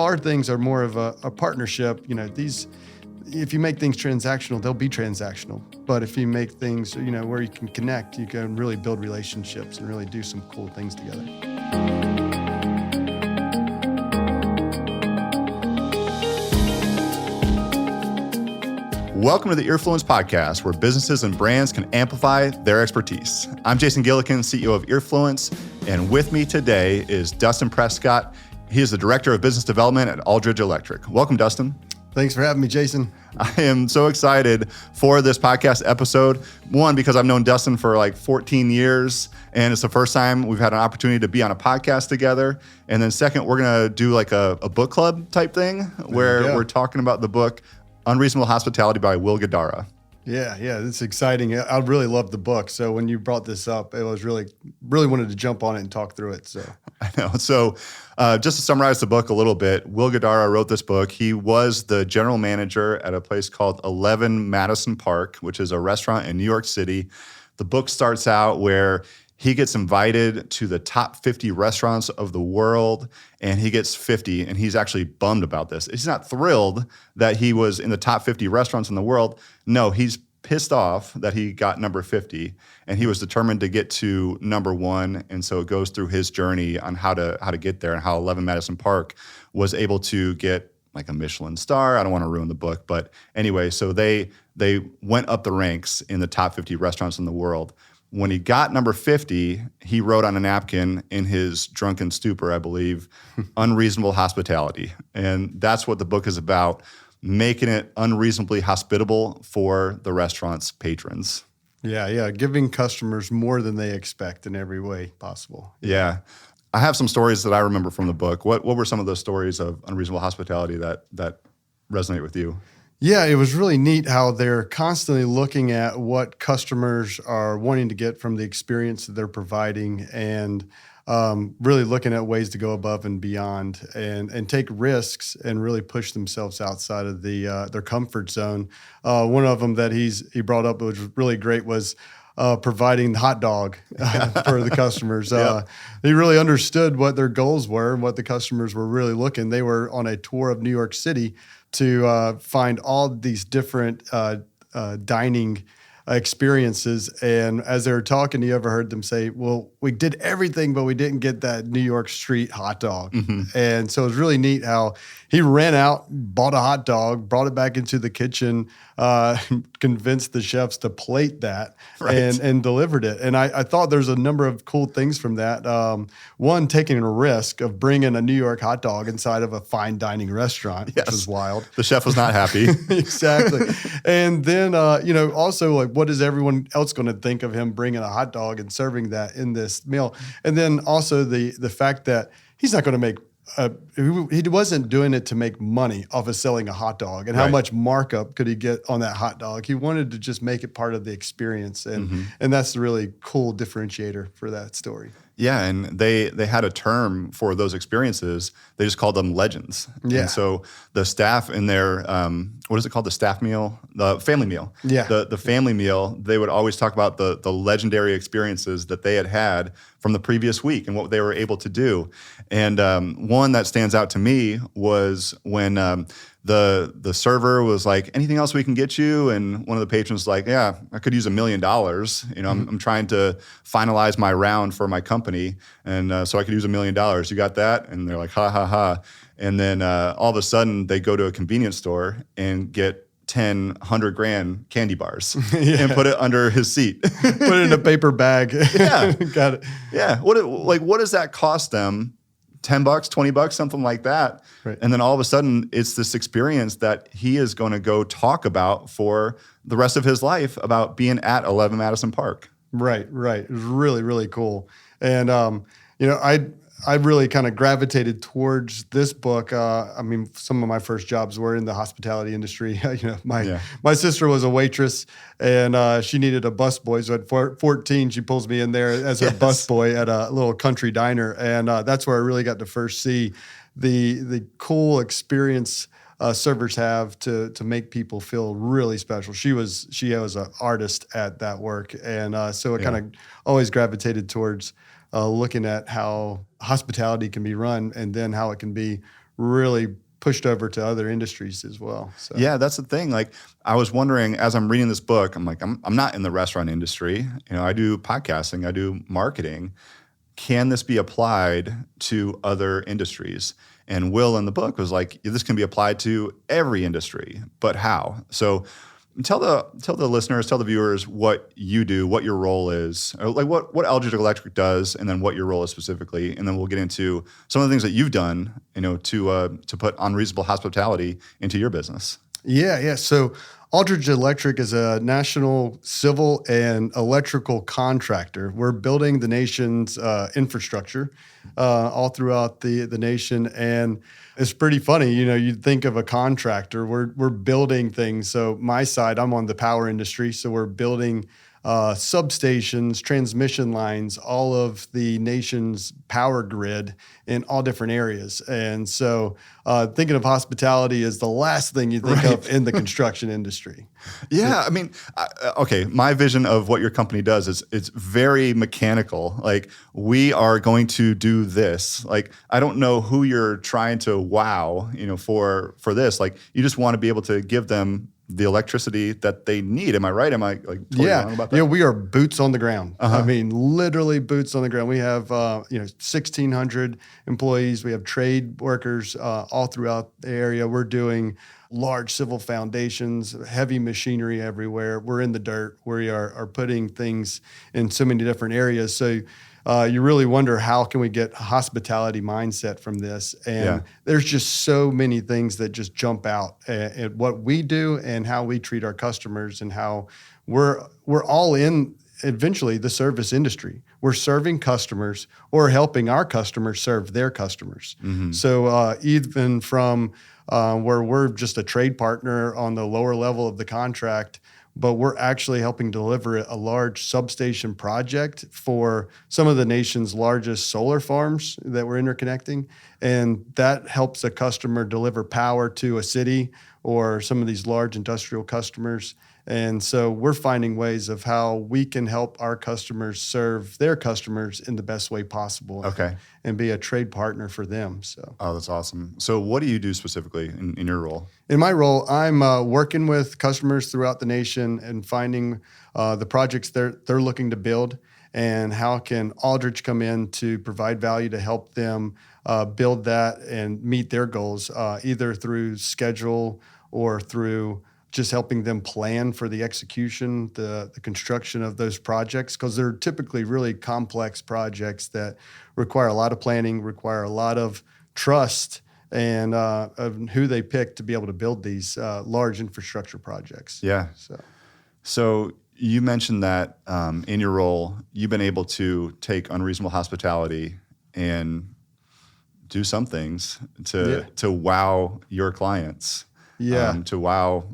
our things are more of a partnership. If you make things transactional, they'll be transactional. But if you make things, where you can connect, you can really build relationships and really do some cool things together. Welcome to the Earfluence Podcast, where businesses and brands can amplify their expertise. I'm Jason Gillikin, CEO of Earfluence, and with me today is Dustin Prescott. He is the Director of Business Development at Aldridge Electric. Welcome, Dustin. Thanks for having me, Jason. I am so excited for this podcast episode. One, because I've known Dustin for like 14 years, and it's the first time we've had an opportunity to be on a podcast together. And then second, we're going to do like a book club type thing where we're talking about the book Unreasonable Hospitality by Guidara. Yeah, it's exciting. I really love the book. So when you brought this up, it was really wanted to jump on it and talk through it. So I know. So just to summarize the book a little bit, Guidara wrote this book. He was the general manager at a place called 11 Madison Park, which is a restaurant in New York City. The book starts out where he gets invited to the top 50 restaurants of the world, and he gets 50, and he's actually bummed about this. He's not thrilled that he was in the top 50 restaurants in the world. No, he's pissed off that he got number 50, and he was determined to get to number 1, and so it goes through his journey on how to get there and how 11 Madison Park was able to get like a Michelin star. I don't want to ruin the book, but anyway, so they went up the ranks in the top 50 restaurants in the world. When he got number 50, he wrote on a napkin in his drunken stupor, I believe, Unreasonable Hospitality. And that's what the book is about, making it unreasonably hospitable for the restaurant's patrons. Yeah, giving customers more than they expect in every way possible. Yeah. I have some stories that I remember from the book. What were some of those stories of Unreasonable Hospitality that resonate with you? Yeah, it was really neat how they're constantly looking at what customers are wanting to get from the experience that they're providing, and really looking at ways to go above and beyond and take risks and really push themselves outside of their comfort zone. One of them that he brought up, which was really great, was providing the hot dog for the customers. He really understood what their goals were and what the customers were really looking. They were on a tour of New York City to find all these different dining experiences. And as they were talking, you ever heard them say, well, we did everything, but we didn't get that New York street hot dog. Mm-hmm. And so it was really neat how he ran out, bought a hot dog, brought it back into the kitchen, convinced the chefs to plate that and delivered it. And I thought there's a number of cool things from that. One, taking a risk of bringing a New York hot dog inside of a fine dining restaurant, which was wild. The chef was not happy. Exactly. And then, also like, what is everyone else going to think of him bringing a hot dog and serving that in this meal? And then also the fact that he's not going to make he wasn't doing it to make money off of selling a hot dog, and how much markup could he get on that hot dog. He wanted to just make it part of the experience, and that's the really cool differentiator for that story. Yeah, and they had a term for those experiences. They just called them legends. Yeah. And so the staff in their, what is it called? The staff meal? The family meal. Yeah. The family meal, they would always talk about the legendary experiences that they had from the previous week and what they were able to do. And one that stands out to me was when the server was like, anything else we can get you? And one of the patrons was like, yeah, I could use $1 million. I'm trying to finalize my round for my company. And so I could use $1 million. You got that? And they're like, ha, ha, ha. And then all of a sudden they go to a convenience store and get 10, 100 grand candy bars and put it under his seat. Put it in a paper bag. Yeah. Got it. Yeah. What does that cost them? $10, $20, something like that. Right. And then all of a sudden it's this experience that he is going to go talk about for the rest of his life about being at 11 Madison Park. Right. It was really, really cool. And, I really kind of gravitated towards this book. Some of my first jobs were in the hospitality industry. My sister was a waitress, and she needed a busboy. So at 14, she pulls me in there as her busboy at a little country diner, and that's where I really got to first see the cool experience servers have to make people feel really special. She was an artist at that work, and so it kind of always gravitated towards looking at how hospitality can be run, and then how it can be really pushed over to other industries as well. So. Yeah, that's the thing. Like, I was wondering as I'm reading this book, I'm like, I'm not in the restaurant industry. I do podcasting, I do marketing. Can this be applied to other industries? And Will in the book was like, this can be applied to every industry, but how? So tell the listeners, tell the viewers what you do, what your role is, or like what Eldridge Electric does, and then what your role is specifically, and then we'll get into some of the things that you've done, to put Unreasonable Hospitality into your business. Yeah. So Aldridge Electric is a national civil and electrical contractor. We're building the nation's infrastructure all throughout the nation. And it's pretty funny, you'd think of a contractor. We're building things. So my side, I'm on the power industry. So we're building substations, transmission lines, all of the nation's power grid in all different areas. And so thinking of hospitality is the last thing you think of in the construction industry. Yeah. I mean, okay, my vision of what your company does is it's very mechanical. Like, we are going to do this. Like, I don't know who you're trying to wow, for this. Like, you just want to be able to give them the electricity that they need. Am I right? Am I like totally wrong about that? Yeah, we are boots on the ground. Uh-huh. I mean, literally boots on the ground. We have 1,600 employees. We have trade workers all throughout the area. We're doing large civil foundations, heavy machinery everywhere. We're in the dirt. We are putting things in so many different areas. So you really wonder, how can we get a hospitality mindset from this? And there's just so many things that just jump out at what we do and how we treat our customers, and how we're all in eventually the service industry. We're serving customers or helping our customers serve their customers. Mm-hmm. So even from where we're just a trade partner on the lower level of the contract, but we're actually helping deliver a large substation project for some of the nation's largest solar farms that we're interconnecting. And that helps a customer deliver power to a city or some of these large industrial customers. And so we're finding ways of how we can help our customers serve their customers in the best way possible. Okay. And be a trade partner for them. So. Oh, that's awesome. So what do you do specifically in your role? In my role, I'm working with customers throughout the nation and finding the projects they're looking to build, and how can Aldridge come in to provide value to help them build that and meet their goals, either through schedule or through just helping them plan for the execution, the construction of those projects, because they're typically really complex projects that require a lot of planning, require a lot of trust, and of who they pick to be able to build these large infrastructure projects. Yeah. So you mentioned that in your role, you've been able to take Unreasonable Hospitality and do some things to wow your clients. Yeah. To wow,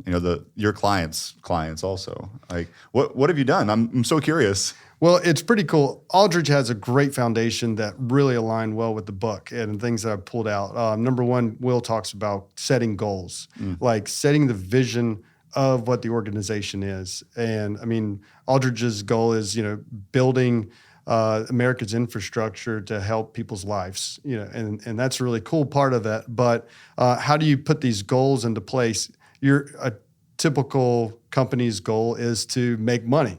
your clients' also. Like, what have you done? I'm so curious. Well, it's pretty cool. Aldridge has a great foundation that really aligned well with the book and things that I've pulled out. Number one, Will talks about setting goals, like setting the vision of what the organization is. And I mean, Aldridge's goal is, building America's infrastructure to help people's lives, and that's a really cool part of that. But how do you put these goals into place? A typical company's goal is to make money.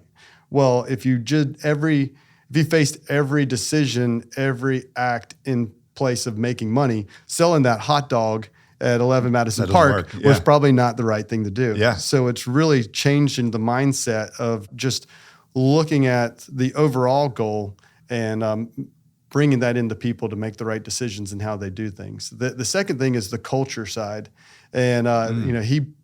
Well, if you faced every decision, every act in place of making money, selling that hot dog at 11 Madison Park was probably not the right thing to do. Yeah. So it's really changing the mindset of just looking at the overall goal and bringing that into people to make the right decisions in how they do things. The second thing is the culture side. And,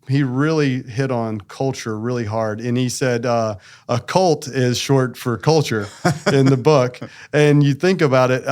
he really hit on culture really hard. And he said a cult is short for culture in the book. And you think about it,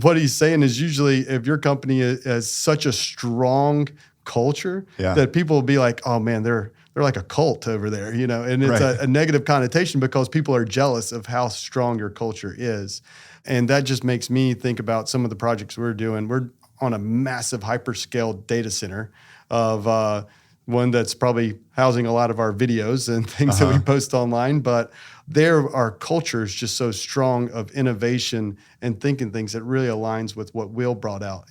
what he's saying is usually if your company has such a strong culture that people will be like, oh, man, they're like a cult over there, and it's a negative connotation because people are jealous of how strong your culture is. And that just makes me think about some of the projects we're doing. We're on a massive hyperscale data center of one that's probably housing a lot of our videos and things that we post online. But our culture is just so strong of innovation and thinking things that really aligns with what Will brought out.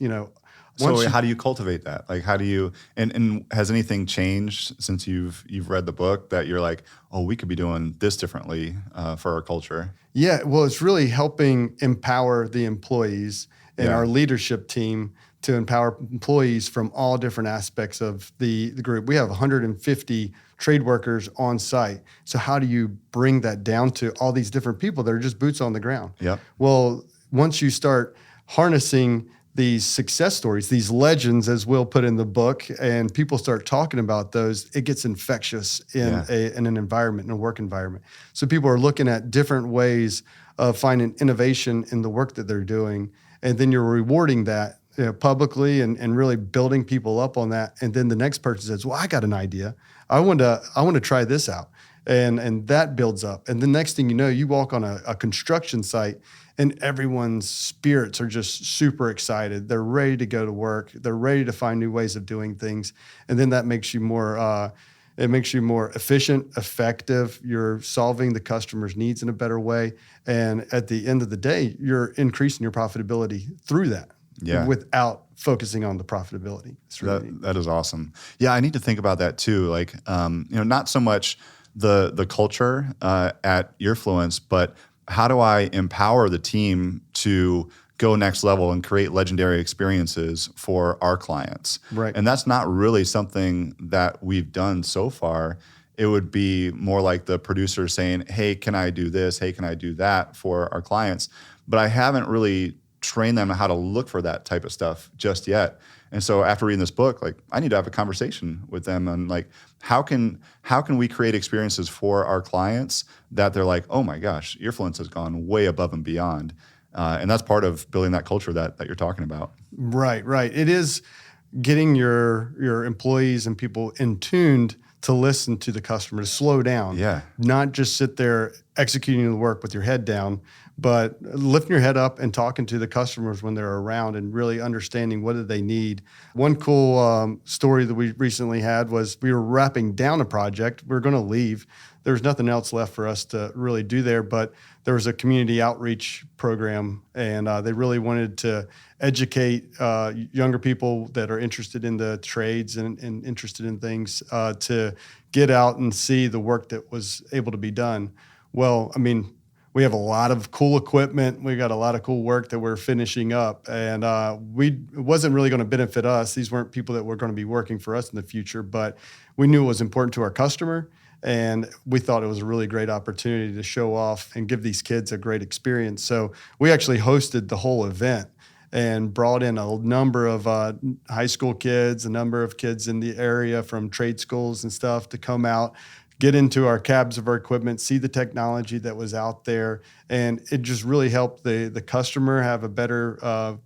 So how do you cultivate that? Like, how do you, and has anything changed since you've read the book that you're like, oh, we could be doing this differently for our culture? Yeah, well, it's really helping empower the employees and our leadership team to empower employees from all different aspects of the group. We have 150 trade workers on site. So how do you bring that down to all these different people that are just boots on the ground? Yep. Well, once you start harnessing these success stories, these legends, as Will put in the book, and people start talking about those, it gets infectious in an environment, in a work environment. So people are looking at different ways of finding innovation in the work that they're doing, and then you're rewarding that publicly and really building people up on that. And then the next person says, well, I got an idea. I want to try this out. And that builds up. And the next thing you know, you walk on a construction site and everyone's spirits are just super excited. They're ready to go to work. They're ready to find new ways of doing things. And then that makes you more, it makes you more efficient, effective. You're solving the customer's needs in a better way. And at the end of the day, you're increasing your profitability through that. Yeah. Without focusing on the profitability. It's really that is awesome. Yeah, I need to think about that too. Like, not so much the culture at Earfluence, but how do I empower the team to go next level and create legendary experiences for our clients? Right. And that's not really something that we've done so far. It would be more like the producer saying, hey, can I do this? Hey, can I do that for our clients? But I haven't really train them how to look for that type of stuff just yet. And so after reading this book, like, I need to have a conversation with them on like, how can we create experiences for our clients that they're like, oh my gosh, Earfluence has gone way above and beyond. And that's part of building that culture that you're talking about. Right. It is getting your employees and people in tuned to listen to the customer, to slow down. Yeah. Not just sit there executing the work with your head down, but lifting your head up and talking to the customers when they're around and really understanding what do they need. One cool story that we recently had was we were wrapping down a project. We were going to leave. There was nothing else left for us to really do there, but there was a community outreach program, and they really wanted to educate younger people that are interested in the trades and interested in things to get out and see the work that was able to be done. Well, I mean, we have a lot of cool equipment. We got a lot of cool work that we're finishing up, and it wasn't really going to benefit us. These weren't people that were going to be working for us in the future, but we knew it was important to our customer, and we thought it was a really great opportunity to show off and give these kids a great experience. So we actually hosted the whole event and brought in a number of high school kids, a number of kids in the area from trade schools and stuff to come out, get into our cabs of our equipment, see the technology that was out there. And it just really helped the customer have a better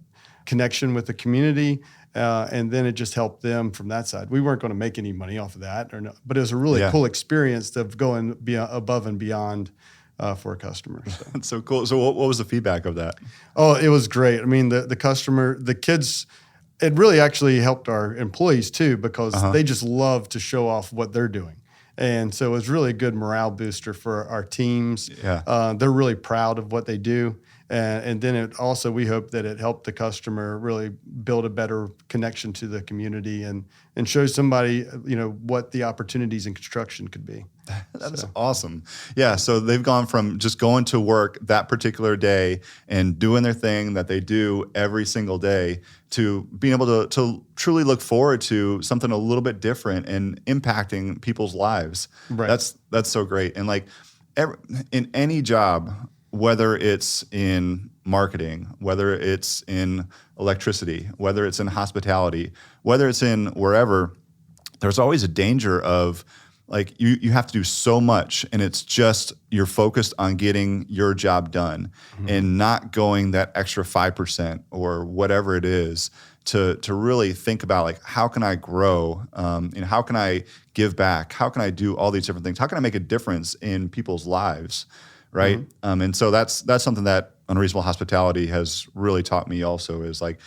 connection with the community. And then it just helped them from that side. We weren't going to make any money off of that, but it was a really cool experience of going above and beyond for a customer. So. That's so cool. So what was the feedback of that? Oh, it was great. I mean, the customer, the kids, it really actually helped our employees too, because they just love to show off what they're doing. And so it was really a good morale booster for our teams. Yeah. They're really proud of what they do. And then it also, we hope that it helped the customer really build a better connection to the community and show somebody, what the opportunities in construction could be. That's awesome. Yeah. So they've gone from just going to work that particular day and doing their thing that they do every single day to being able to truly look forward to something a little bit different and impacting people's lives. Right. That's so great. And like in any job, whether it's in marketing, whether it's in electricity, whether it's in hospitality, whether it's in wherever, there's always a danger of like you have to do so much and it's just you're focused on getting your job done and not going that extra 5% or whatever it is to really think about like how can I grow and how can I give back? How can I do all these different things? How can I make a difference in people's lives? Right. And so that's something that Unreasonable Hospitality has really taught me also is like,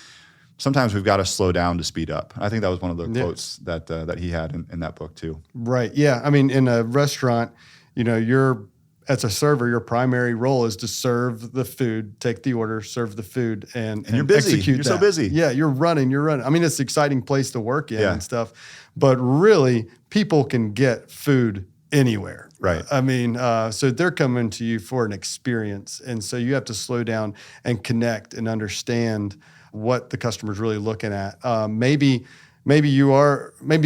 sometimes we've got to slow down to speed up. I think that was one of the quotes that he had in that book too. Right. Yeah. I mean, in a restaurant, you're as a server, your primary role is to serve the food, take the order, serve the food, and you're busy. Execute you're that. so busy. Yeah, you're running. I mean, it's an exciting place to work in Yeah. and stuff, but really, people can get food anywhere. Right. I mean, so they're coming to you for an experience, and so you have to slow down and connect and understand what the customer's really looking at. Maybe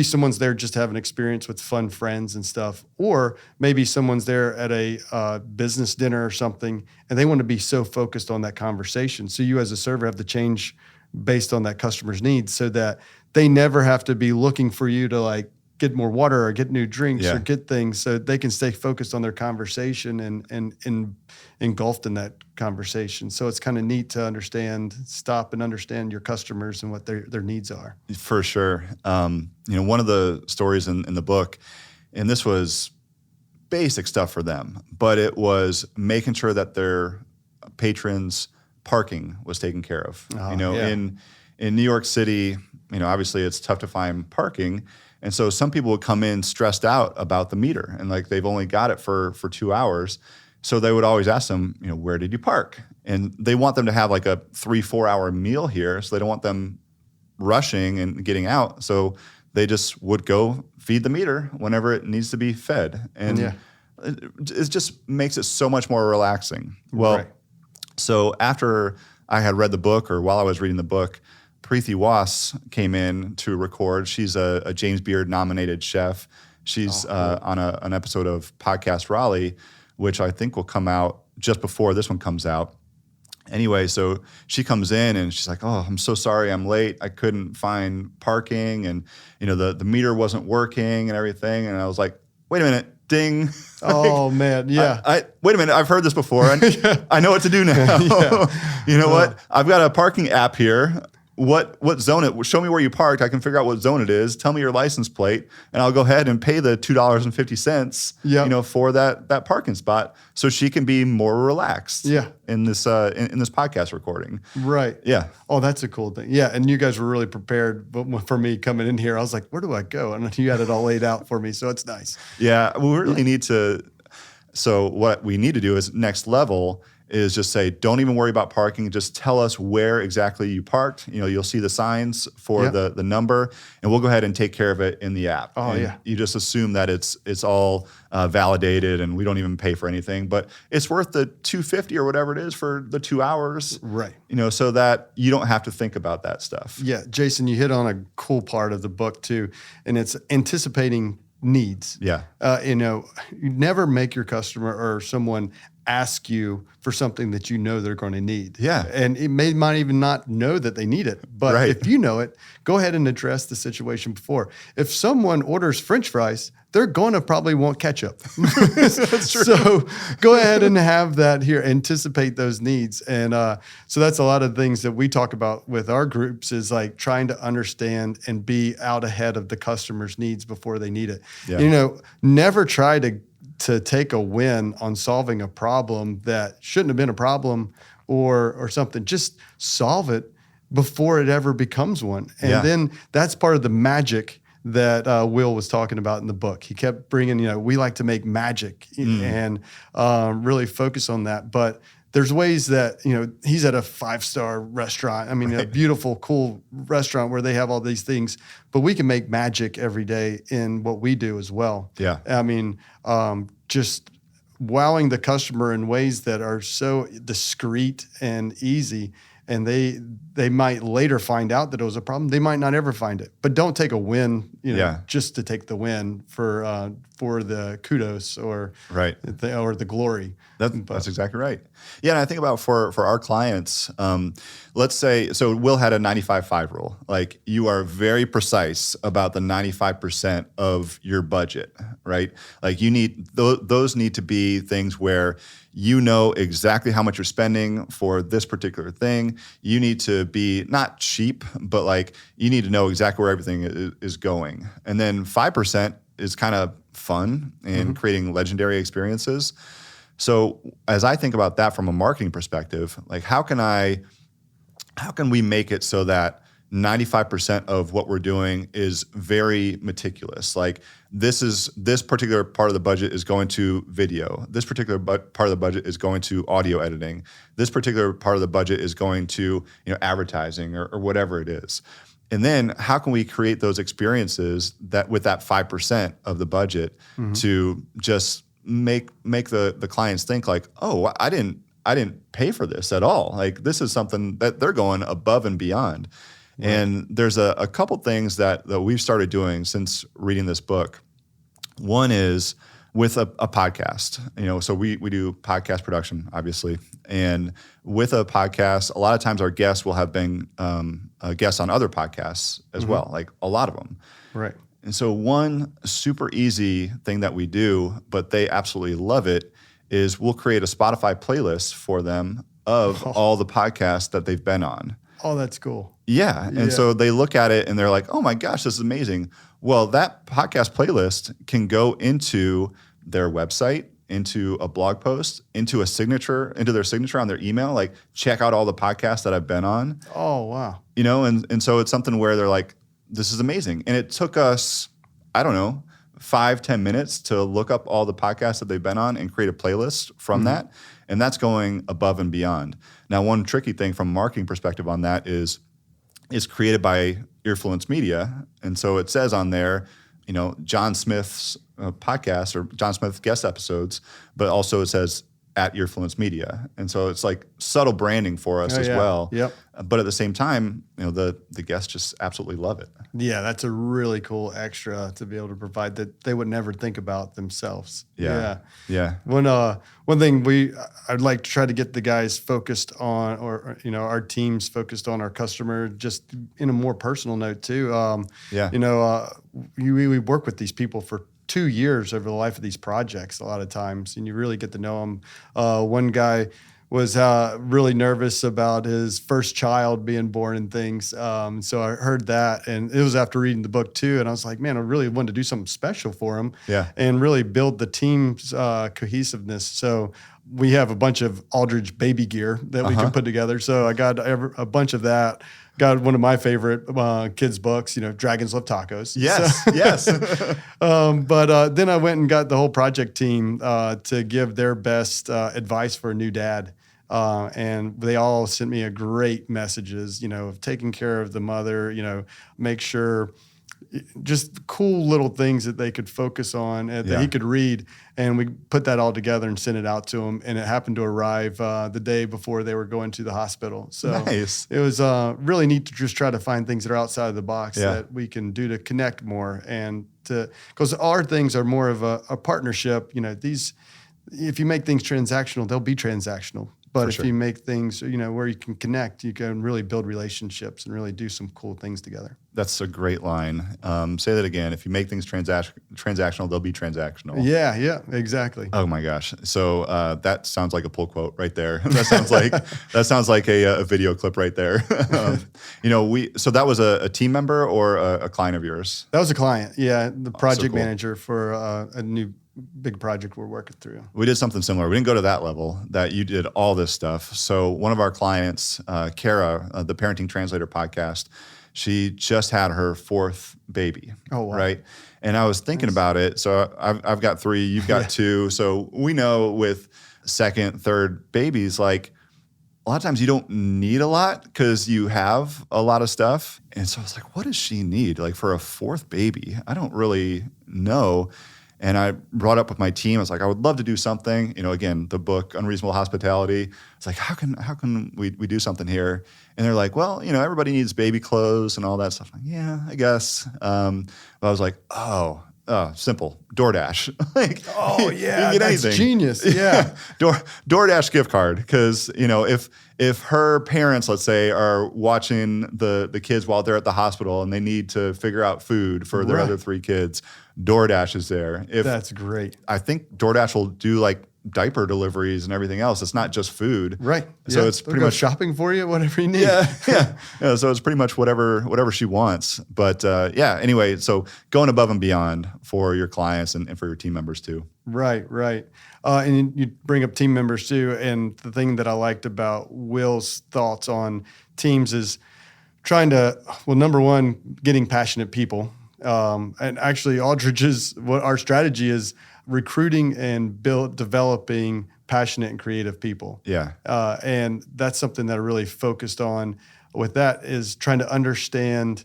someone's there just to have an experience with fun friends and stuff, or maybe someone's there at a business dinner or something, and they want to be so focused on that conversation. So you as a server have to change based on that customer's needs so that they never have to be looking for you to like get more water or get new drinks or get things, so they can stay focused on their conversation and engulfed in that conversation. So it's kind of neat to stop and understand your customers and what their needs are. For sure. One of the stories in the book, and this was basic stuff for them, but it was making sure that their patrons' parking was taken care of. In New York City, obviously it's tough to find parking. And so some people would come in stressed out about the meter and like they've only got it for 2 hours. So they would always ask them, where did you park? And they want them to have like a 3-4 hour meal here. So they don't want them rushing and getting out. So they just would go feed the meter whenever it needs to be fed. And it just makes it so much more relaxing. Well, so after I had read the book, or while I was reading the book, Preeti Was came in to record. She's a James Beard nominated chef. She's on an episode of Podcast Raleigh, which I think will come out just before this one comes out. Anyway, so she comes in and she's like, "Oh, I'm so sorry I'm late. I couldn't find parking, and the meter wasn't working and everything." And I was like, "Wait a minute, ding." Oh man, yeah. Wait a minute, I've heard this before. I know what to do now. You know what? I've got a parking app here. What zone it? Show me where you parked. I can figure out what zone it is. Tell me your license plate, and I'll go ahead and pay the $2.50. For that parking spot, so she can be more relaxed. In this in this podcast recording. Right. Yeah. Oh, that's a cool thing. Yeah, and you guys were really prepared. But for me coming in here, I was like, where do I go? And you had it all laid out for me, so it's nice. Yeah, we really need to. So what we need to do is next level is just say, don't even worry about parking. Just tell us where exactly you parked. You'll see the signs for the number, and we'll go ahead and take care of it in the app. Oh, and you just assume that it's all validated, and we don't even pay for anything. But it's worth the $2.50 or whatever it is for the 2 hours. Right. So that you don't have to think about that stuff. Yeah, Jason, you hit on a cool part of the book too, and it's anticipating needs. Yeah. You never make your customer or someone ask you for something that they're going to need. Yeah. And it might even not know that they need it. But if you know it, go ahead and address the situation before. If someone orders French fries, they're going to probably want ketchup. That's true. So go ahead and have that here, anticipate those needs. And so that's a lot of things that we talk about with our groups, is like trying to understand and be out ahead of the customer's needs before they need it. Yeah. Never try to take a win on solving a problem that shouldn't have been a problem or something. Just solve it before it ever becomes one. And then that's part of the magic that Will was talking about in the book. He kept bringing, we like to make magic and really focus on that. But there's ways that, he's at a 5-star restaurant. I mean, a beautiful, cool restaurant where they have all these things, but we can make magic every day in what we do as well. Yeah. I mean, just wowing the customer in ways that are so discreet and easy. And they might later find out that it was a problem. They might not ever find it. But don't take a win, just to take the win for the kudos or the glory. That's exactly right. Yeah, and I think about for our clients, let's say, so Will had a 95-5 rule. Like, you are very precise about the 95% of your budget, right? Like, you need those need to be things where you know exactly how much you're spending for this particular thing. You need to be not cheap, but like you need to know exactly where everything is going. And then 5% is kind of fun and creating legendary experiences. So as I think about that from a marketing perspective, like how can we make it so that 95% of what we're doing is very meticulous. Like this particular part of the budget is going to video. This particular part of the budget is going to audio editing. This particular part of the budget is going to advertising or whatever it is. And then how can we create those experiences that with that 5% of the budget to just make the clients think like, oh, I didn't pay for this at all. Like this is something that they're going above and beyond. Right. And there's a couple things that we've started doing since reading this book. One is with a podcast, so we do podcast production, obviously. And with a podcast, a lot of times our guests will have been guests on other podcasts as well, like a lot of them. Right. And so one super easy thing that we do, but they absolutely love it, is we'll create a Spotify playlist for them of all the podcasts that they've been on. Oh, that's cool. Yeah. And so they look at it and they're like, oh my gosh, this is amazing. Well, that podcast playlist can go into their website, into a blog post, into their signature on their email, like check out all the podcasts that I've been on. Oh, wow. And so it's something where they're like, this is amazing. And it took us, 5-10 minutes to look up all the podcasts that they've been on and create a playlist from that. And that's going above and beyond. Now, one tricky thing from a marketing perspective on that is it's created by Earfluence Media. And so it says on there, John Smith's podcast or John Smith guest episodes, but also it says at Earfluence Media. And so it's like subtle branding for us as well. Yep. But at the same time, the guests just absolutely love it. Yeah, that's a really cool extra to be able to provide that they would never think about themselves. Yeah. One thing I'd like to try to get the guys focused on, or our teams focused on our customer, just in a more personal note too. We work with these people for 2 years over the life of these projects a lot of times, and you really get to know them. One guy was really nervous about his first child being born and things. So I heard that, and it was after reading the book too. And I was like, man, I really wanted to do something special for him and really build the team's cohesiveness. So we have a bunch of Aldridge baby gear that we can put together. So I got a bunch of that. Got one of my favorite kids' books, Dragons Love Tacos. Yes, so, yes. But then I went and got the whole project team to give their best advice for a new dad. And they all sent me great messages, of taking care of the mother, make sure, just cool little things that they could focus on that he could read. And we put that all together and sent it out to him. And it happened to arrive the day before they were going to the hospital. So nice. It was really neat to just try to find things that are outside of the box that we can do to connect more. And because our things are more of a partnership, if you make things transactional, they'll be transactional. But if you make things, where you can connect, you can really build relationships and really do some cool things together. That's a great line. Say that again. If you make things transactional, they'll be transactional. Yeah, exactly. Oh my gosh. So that sounds like a pull quote right there. That sounds like a video clip right there. So that was a team member or a client of yours? That was a client. Yeah, the project manager for a new big project we're working through. We did something similar. We didn't go to that level that you did all this stuff. So one of our clients, Kara, the Parenting Translator podcast, she just had her 4th baby. Oh, wow. Right? And I was thinking about it. So I've got 3, you've got 2. So we know with 2nd, 3rd babies, like a lot of times you don't need a lot because you have a lot of stuff. And so I was like, what does she need? Like for a 4th baby? I don't really know. And I brought up with my team. I was like, I would love to do something. Again, the book Unreasonable Hospitality. It's like, how can we do something here? And they're like, well, everybody needs baby clothes and all that stuff. I'm like, yeah, I guess. But I was like, simple, DoorDash. That's genius. Yeah, DoorDash gift card. Because if her parents, let's say, are watching the kids while they're at the hospital and they need to figure out food for their other 3 kids, DoorDash is there. That's great. I think DoorDash will do like diaper deliveries and everything else. It's not just food. Right. So it's pretty much shopping for you, whatever you need. Yeah. So it's pretty much whatever she wants. But anyway, so going above and beyond for your clients and for your team members too. Right. And you bring up team members too. And the thing that I liked about Will's thoughts on teams is number one, getting passionate people. And actually what our strategy is recruiting and developing passionate and creative people. Yeah. And that's something that I really focused on with that is trying to understand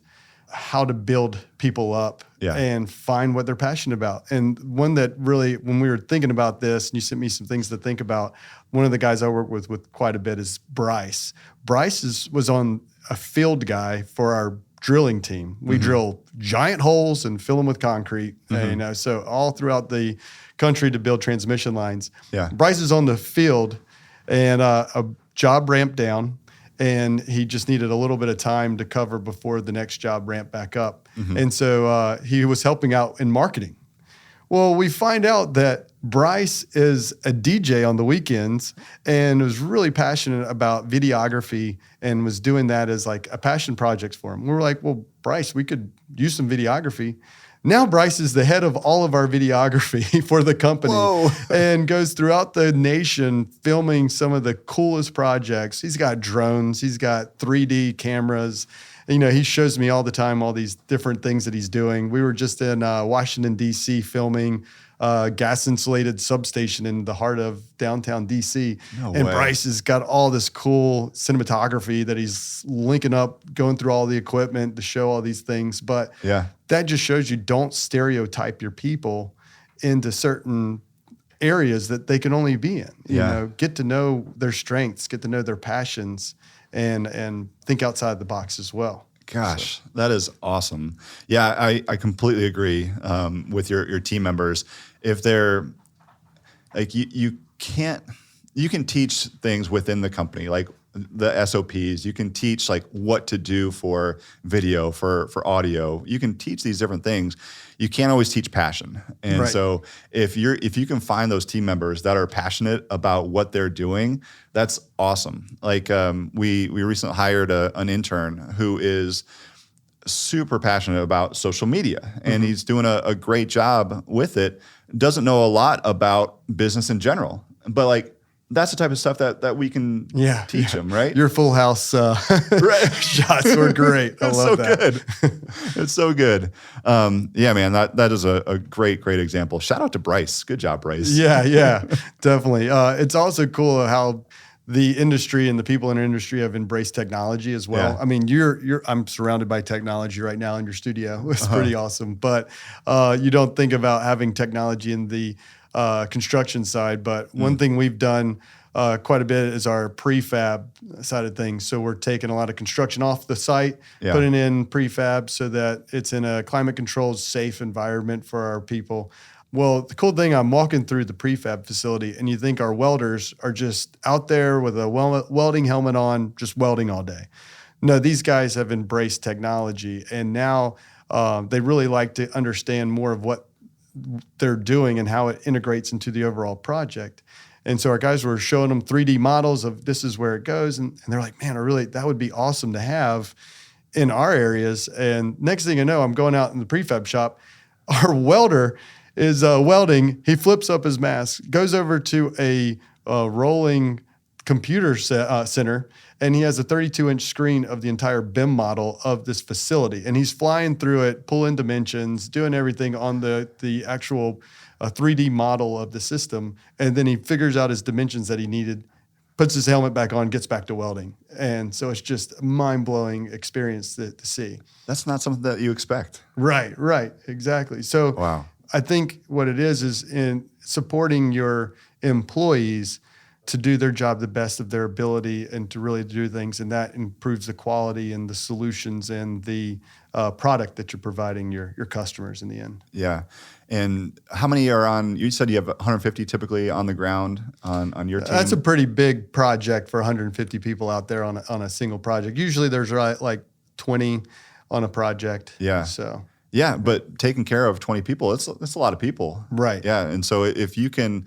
how to build people up and find what they're passionate about. And one that really, when we were thinking about this, and you sent me some things to think about, one of the guys I work with quite a bit is Bryce. Bryce was on a field guy for our drilling team. We drill giant holes and fill them with concrete, so all throughout the country to build transmission lines. Yeah. Bryce is on the field and a job ramped down, and he just needed a little bit of time to cover before the next job ramped back up. And so he was helping out in marketing. Well, we find out that Bryce is a DJ on the weekends and was really passionate about videography and was doing that as like a passion project for him. We were like, well, Bryce, we could use some videography. Now Bryce is the head of all of our videography for the company. Whoa. And goes throughout the nation filming some of the coolest projects. He's got drones. He's got 3D cameras. He shows me all the time all these different things that he's doing. We were just in Washington, D.C. filming gas-insulated substation in the heart of downtown D.C. No way. Bryce has got all this cool cinematography that he's linking up, going through all the equipment to show all these things. But that just shows you don't stereotype your people into certain areas that they can only be in. You know, get to know their strengths, get to know their passions, and think outside the box as well. Gosh, that is awesome. Yeah, I completely agree with your team members. If they're like you can teach things within the company, like the SOPs. You can teach like what to do for video, for audio. You can teach these different things. You can't always teach passion. And so if you can find those team members that are passionate about what they're doing, that's awesome. Like we recently hired an intern who is super passionate about social media, and he's doing a great job with it. Doesn't know a lot about business in general, but like that's the type of stuff that we can teach him, right? Your Full House shots were great. I love that. Good. It's so good. Yeah, man, that is a great example. Shout out to Bryce. Good job, Bryce. Yeah, definitely. It's also cool how the industry and the people in our industry have embraced technology as well. Yeah. I mean, I'm surrounded by technology right now in your studio. It's pretty awesome. But you don't think about having technology in the construction side. But one thing we've done quite a bit is our prefab side of things. So we're taking a lot of construction off the site, putting in prefab so that it's in a climate controlled, safe environment for our people. Well, the cool thing, I'm walking through the prefab facility and you think our welders are just out there with a welding helmet on, just welding all day. No, these guys have embraced technology, and now they really like to understand more of what they're doing and how it integrates into the overall project. And so our guys were showing them 3D models of this is where it goes. And they're like, man, that would be awesome to have in our areas. And next thing I know, I'm going out in the prefab shop. Our welder is welding. He flips up his mask, goes over to a rolling computer center, and he has a 32-inch screen of the entire BIM model of this facility. And he's flying through it, pulling dimensions, doing everything on the actual 3D model of the system. And then he figures out his dimensions that he needed, puts his helmet back on, gets back to welding. And so it's just a mind-blowing experience to see. That's not something that you expect. Right, exactly. So wow. I think what it is in supporting your employees to do their job the best of their ability and to really do things, and that improves the quality and the solutions and the product that you're providing your customers in the end. Yeah. And how many are on, you said you have 150 typically on the ground on your team? That's a pretty big project for 150 people out there on a single project. Usually there's like 20 on a project. Yeah. So. Yeah, but taking care of 20 people, it's a lot of people. Right. Yeah. And so if you can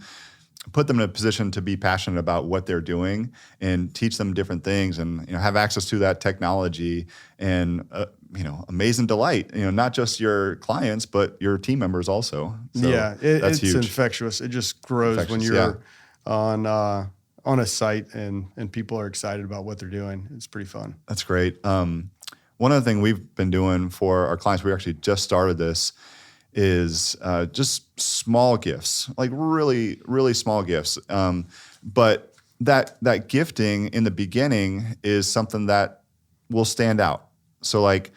put them in a position to be passionate about what they're doing and teach them different things and have access to that technology and amazing delight, not just your clients, but your team members also. So it's huge. Infectious. It just grows when you're on a site and people are excited about what they're doing. It's pretty fun. That's great. one other thing we've been doing for our clients, we actually just started this, is just small gifts, like really, really small gifts. But that gifting in the beginning is something that will stand out. So like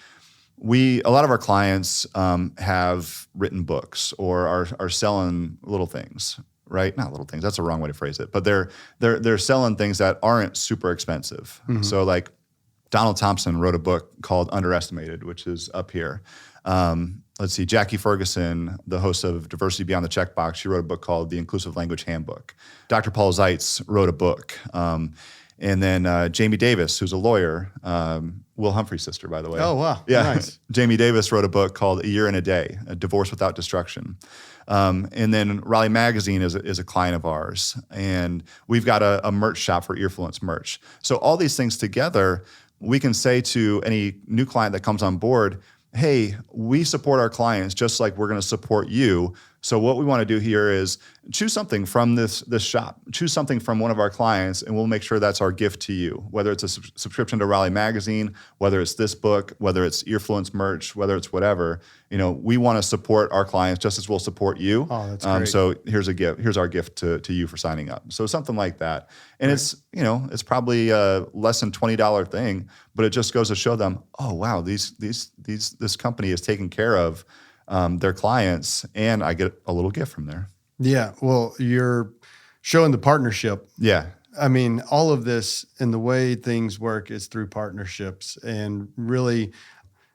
a lot of our clients have written books or are selling little things, right? Not little things. That's the wrong way to phrase it. But they're selling things that aren't super expensive. Mm-hmm. So like Donald Thompson wrote a book called Underestimated, which is up here. Let's see, Jackie Ferguson, the host of Diversity Beyond the Checkbox, she wrote a book called The Inclusive Language Handbook. Dr. Paul Zeitz wrote a book. And then Jamie Davis, who's a lawyer, Will Humphrey's sister, by the way. Oh, wow. Yeah. Nice. Jamie Davis wrote a book called A Year and a Day, A Divorce Without Destruction. And then Raleigh Magazine is a client of ours. And we've got a merch shop for Earfluence merch. So all these things together, we can say to any new client that comes on board, hey, we support our clients just like we're going to support you. So what we want to do here is choose something from this shop. Choose something from one of our clients, and we'll make sure that's our gift to you. Whether it's a subscription to Raleigh Magazine, whether it's this book, whether it's Earfluence merch, whether it's whatever. We want to support our clients just as we'll support you. Oh, that's great. So here's a gift. Here's our gift to you for signing up. So something like that, and right. It's probably a less than $20 thing, but it just goes to show them, oh wow, this company is taking care of their clients, and I get a little gift from there. Yeah, well, you're showing the partnership. Yeah. I mean, all of this and the way things work is through partnerships and really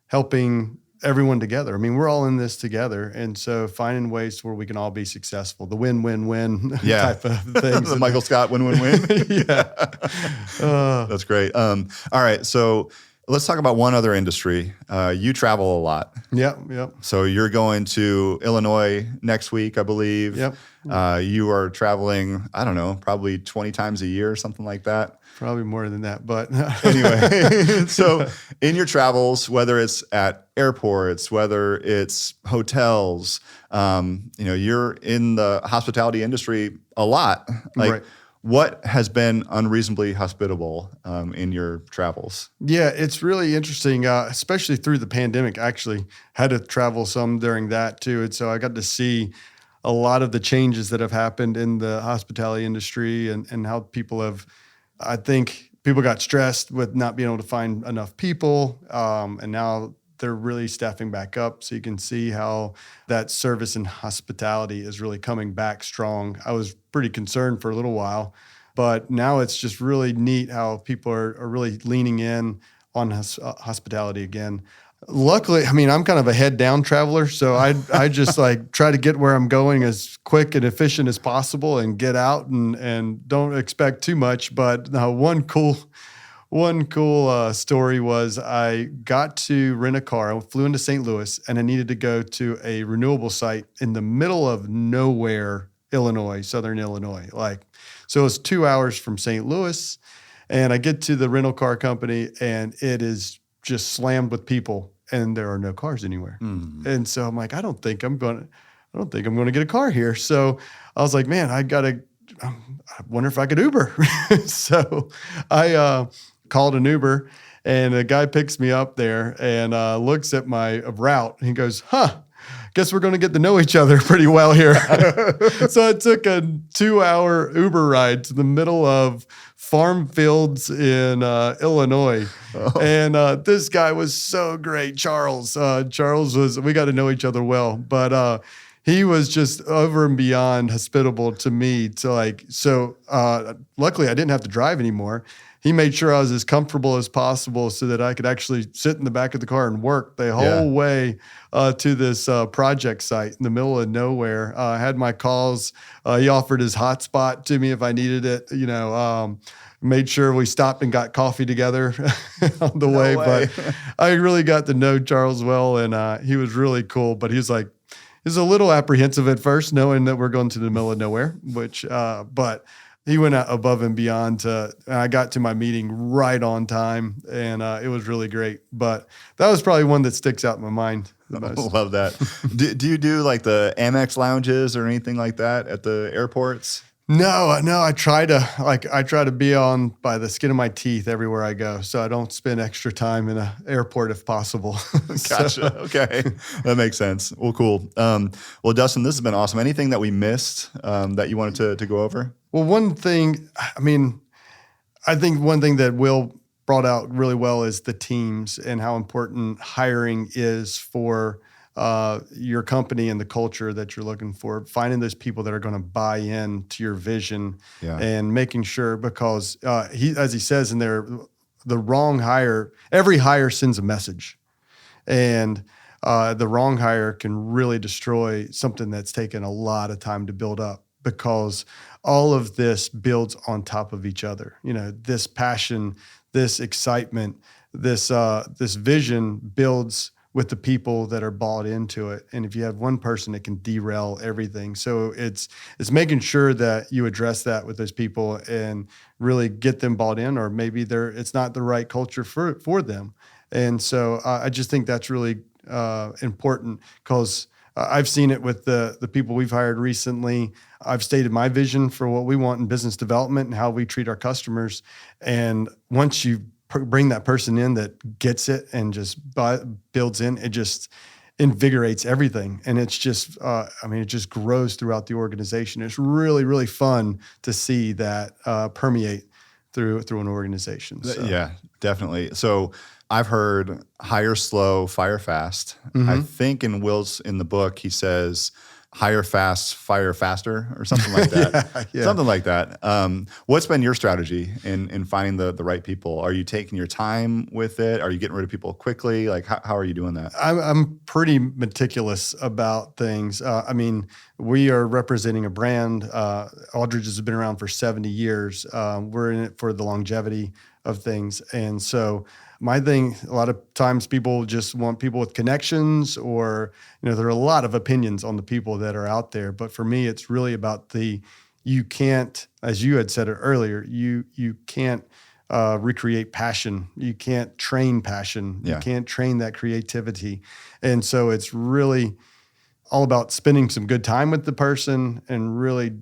helping everyone together. I mean, we're all in this together. And so finding ways where we can all be successful, the win-win-win type of things. The Michael Scott win-win-win. Yeah. That's great. All right. So let's talk about one other industry. You travel a lot. Yep. So you're going to Illinois next week, I believe. Yep. You are traveling, I don't know, probably 20 times a year or something like that. Probably more than that, but anyway. So in your travels, whether it's at airports, whether it's hotels, you're in the hospitality industry a lot. Right. What has been unreasonably hospitable in your travels? Yeah, it's really interesting, especially through the pandemic. I actually had to travel some during that too. And so I got to see a lot of the changes that have happened in the hospitality industry and how I think people got stressed with not being able to find enough people. And now they're really staffing back up. So you can see how that service and hospitality is really coming back strong. I was pretty concerned for a little while, but now it's just really neat how people are really leaning in on hospitality again. Luckily, I mean, I'm kind of a head down traveler. So I just try to get where I'm going as quick and efficient as possible and get out and don't expect too much. But one cool story was I got to rent a car. I flew into St. Louis and I needed to go to a renewable site in the middle of nowhere, Illinois, Southern Illinois. So it was 2 hours from St. Louis, and I get to the rental car company and it is just slammed with people and there are no cars anywhere. Mm. And so I'm like, I don't think I'm going to get a car here. So I was like, man, I wonder if I could Uber. So I called an Uber, and a guy picks me up there and looks at my route. And he goes, guess we're going to get to know each other pretty well here. So I took a 2-hour Uber ride to the middle of farm fields in Illinois. Oh. And this guy was so great, Charles. We got to know each other well, but he was just over and beyond hospitable to me. Luckily I didn't have to drive anymore. He made sure I was as comfortable as possible so that I could actually sit in the back of the car and work the whole way to this project site in the middle of nowhere. I had my calls. He offered his hotspot to me if I needed it, made sure we stopped and got coffee together on the way. But I really got to know Charles well, and he was really cool. But he was a little apprehensive at first, knowing that we're going to the middle of nowhere, but he went out above and beyond. I got to my meeting right on time, and it was really great. But that was probably one that sticks out in my mind the most. Love that. Do you do the Amex lounges or anything like that at the airports? No. I try to be on by the skin of my teeth everywhere I go, so I don't spend extra time in an airport if possible. Gotcha. Okay. That makes sense. Well, cool. Well, Dustin, this has been awesome. Anything that we missed that you wanted to go over? Well, I think one thing that Will brought out really well is the teams and how important hiring is for your company and the culture that you're looking for. Finding those people that are going to buy in to your vision and making sure, because as he says in there, the wrong hire, every hire sends a message, and the wrong hire can really destroy something that's taken a lot of time to build up, because all of this builds on top of each other. This passion, this excitement, this vision builds with the people that are bought into it. And if you have one person, it can derail everything. So it's making sure that you address that with those people and really get them bought in, or maybe it's not the right culture for them. And so I just think that's really important, because I've seen it with the people we've hired recently. I've stated my vision for what we want in business development and how we treat our customers. And once you bring that person in that gets it and just builds in, it just invigorates everything. And it's just, it just grows throughout the organization. It's really, really fun to see that permeate through an organization. So. Yeah, definitely. So I've heard hire slow, fire fast. Mm-hmm. I think in the book, he says hire fast, fire faster, or something like that. Yeah. Something like that. What's been your strategy in finding the right people? Are you taking your time with it? Are you getting rid of people quickly? Like, how are you doing that? I'm pretty meticulous about things. We are representing a brand. Aldridge has been around for 70 years. We're in it for the longevity of things. And so my thing, a lot of times people just want people with connections, or, there are a lot of opinions on the people that are out there. But for me, it's really about you can't, as you had said it earlier, you can't recreate passion. You can't train passion. Yeah. You can't train that creativity. And so it's really all about spending some good time with the person and really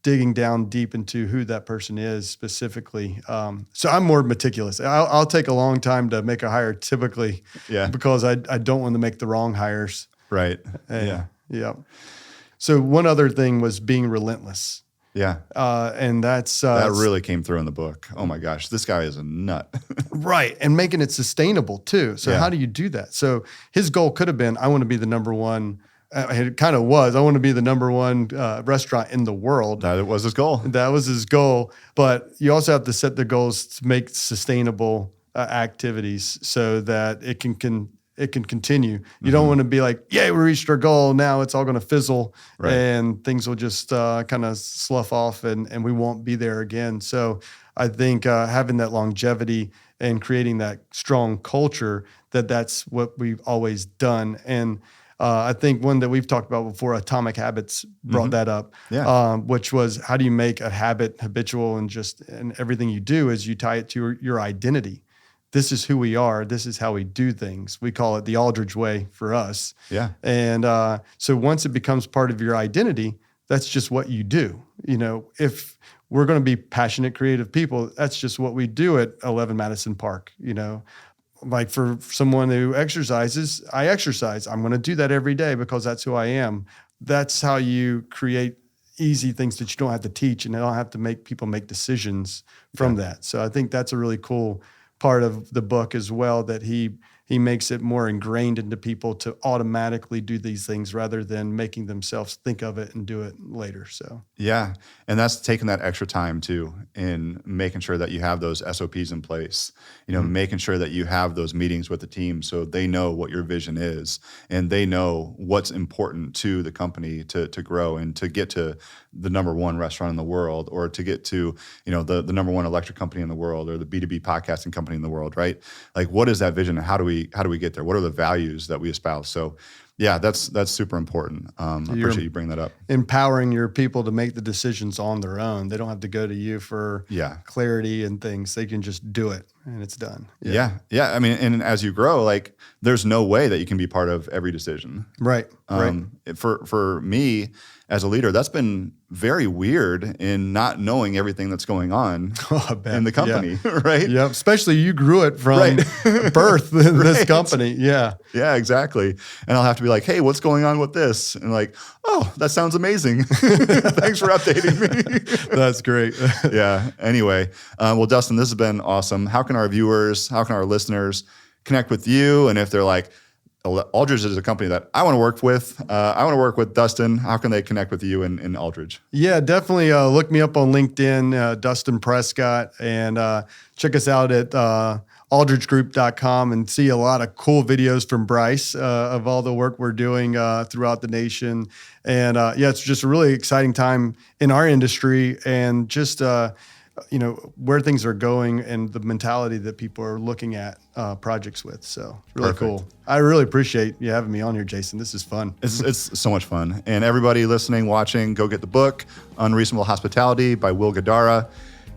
digging down deep into who that person is specifically. So I'm more meticulous. I'll take a long time to make a hire typically, because I don't want to make the wrong hires. Right. Yeah. So one other thing was being relentless. Yeah. And that's that really came through in the book. Oh my gosh, this guy is a nut. Right. And making it sustainable too. So how do you do that? So his goal could have been, I want to be the number one. It kind of was. I want to be the number one restaurant in the world. That was his goal. That was his goal. But you also have to set the goals to make sustainable activities so that it can continue. You don't want to be like, we reached our goal. Now it's all going to fizzle, and things will just kind of slough off, and we won't be there again. So I think having that longevity and creating that strong culture, that's what we've always done. And I think one that we've talked about before, Atomic Habits, brought that up, which was, how do you make a habit habitual, and everything you do is you tie it to your identity. This is who we are. This is how we do things. We call it the Aldridge way for us. Yeah. And so once it becomes part of your identity, that's just what you do. If we're going to be passionate, creative people, that's just what we do at 11 Madison Park. Like for someone who exercises, I exercise. I'm going to do that every day because that's who I am. That's how you create easy things that you don't have to teach, and you don't have to make people make decisions from that. So I think that's a really cool part of the book as well, that he makes it more ingrained into people to automatically do these things rather than making themselves think of it and do it later. So yeah, and that's taking that extra time too, in making sure that you have those SOPs in place. Making sure that you have those meetings with the team so they know what your vision is and they know what's important to the company to grow and to get to the number one restaurant in the world, or to get to the number one electric company in the world, or the B2B podcasting company in the world, right? Like, what is that vision, and how do we get there? What are the values that we espouse? So yeah, that's super important. I appreciate you bringing that up. Empowering your people to make the decisions on their own. They don't have to go to you for clarity and things. They can just do it. and it's done. Yeah. I mean, and as you grow, like there's no way that you can be part of every decision. Right. For me as a leader, that's been very weird in not knowing everything that's going on in the company, right? Yeah, especially you grew it from birth in this company. Yeah. Yeah, exactly. And I'll have to be like, hey, what's going on with this? And like, oh, that sounds amazing. Thanks for updating me. That's great. Yeah. Anyway, well, Dustin, this has been awesome. How can our viewers, how can our listeners connect with you? And if they're like, Aldridge is a company that I want to work with. I want to work with Dustin. How can they connect with you in Aldridge? Yeah, definitely look me up on LinkedIn, Dustin Prescott, and check us out at aldridgegroup.com and see a lot of cool videos from Bryce of all the work we're doing throughout the nation. And it's just a really exciting time in our industry and just where things are going and the mentality that people are looking at projects with. So really cool. I really appreciate you having me on here, Jason. This is fun. It's so much fun. And everybody listening, watching, go get the book, Unreasonable Hospitality by Will Guidara.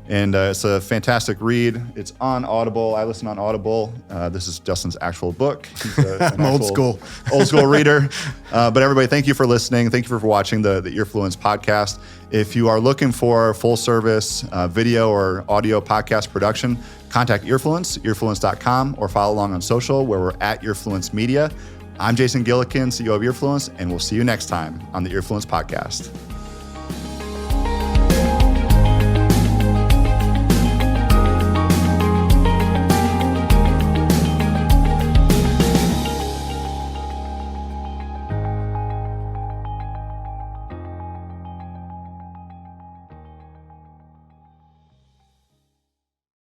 And it's a fantastic read. It's on Audible. I listen on Audible. This is Dustin's actual book. He's I'm old school reader. But everybody, thank you for listening. Thank you for watching the Earfluence podcast. If you are looking for full service video or audio podcast production, contact Earfluence, earfluence.com, or follow along on social where we're at Earfluence Media. I'm Jason Gillikin, CEO of Earfluence, and we'll see you next time on the Earfluence podcast.